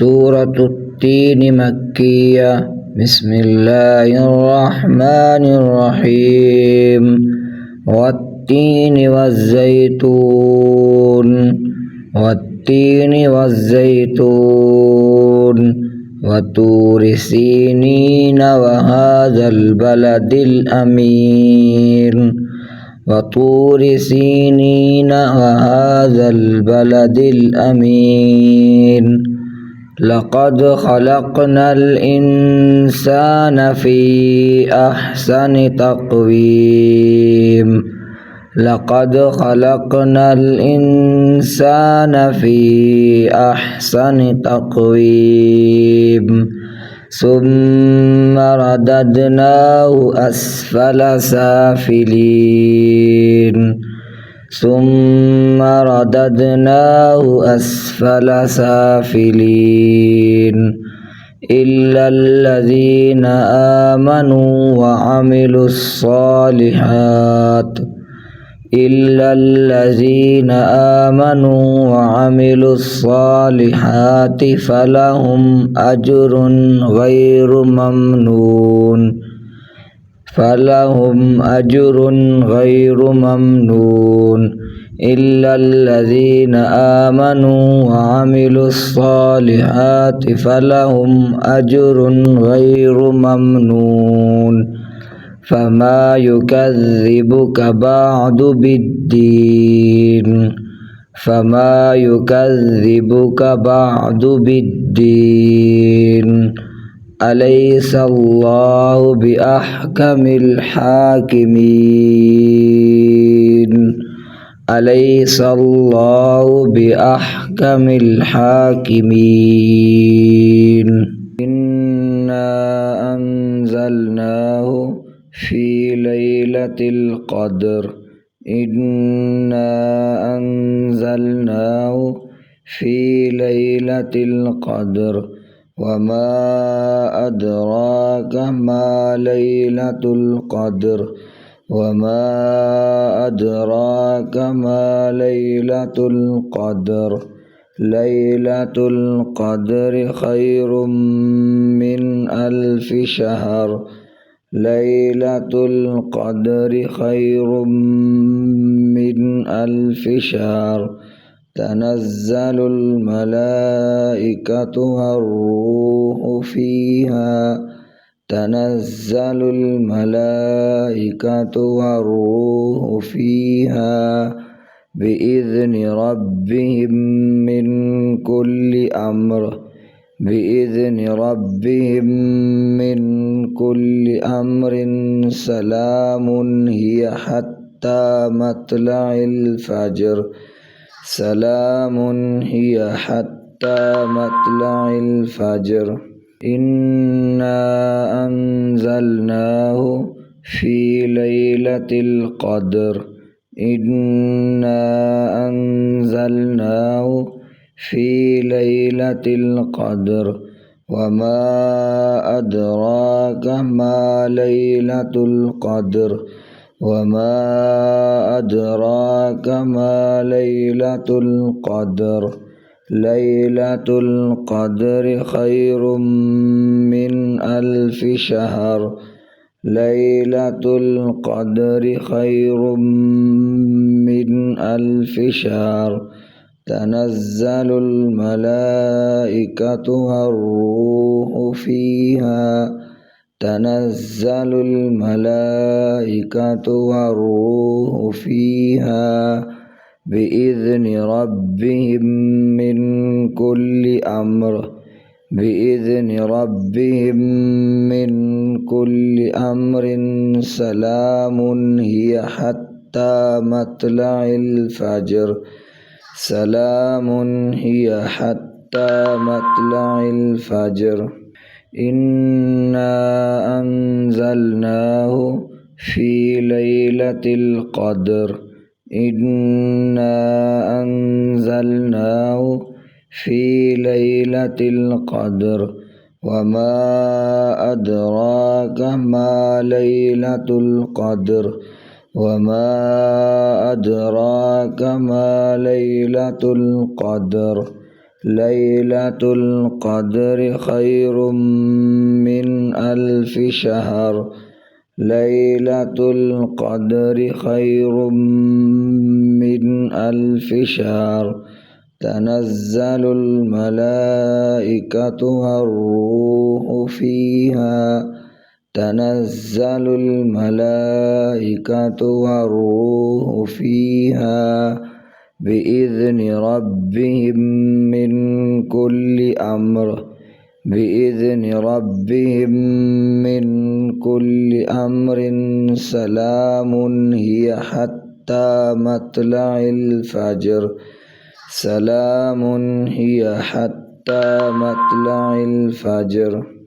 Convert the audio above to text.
سورة التين مكية. بسم الله الرحمن الرحيم. والتين والزيتون وطور سينين وهذا البلد الأمين لقد خلقنا الإنسان في أحسن تقويم ثم رددناه أسفل سافلين إلا الذين آمنوا وعملوا الصالحات فلهم أجر غير ممنون إلا الذين آمنوا وعملوا الصالحات فلهم أجر غير ممنون فما يكذبك بعد بالدين أليس الله بأحكم الحاكمين إنا أنزلناه في ليلة القدر وما أدراك ما ليلة القدر ليلة القدر خير من ألف شهر تنزل الملائكة والروح فيها بإذن ربهم من كل أمر سلام هي حتى مطلع الفجر إنا أنزلناه في ليلة القدر وما أدراك ما ليلة القدر ليلة القدر خير من ألف شهر تنزل الملائكة والروح فيها بإذن ربهم من كل أمر سلام هي حتى مطلع الفجر إنا أنزلناه في ليلة القدر وما أدراك ما ليلة القدر ليلة القدر خير من ألف شهر ليلة القدر خير من ألف شهر تنزل الملائكة والروح فيها تنزل الملائكة والروح فيها بإذن ربهم من كل أمر بإذن ربهم من كل أمر سلام هي حتى مطلع الفجر سلام هي حتى مطلع الفجر.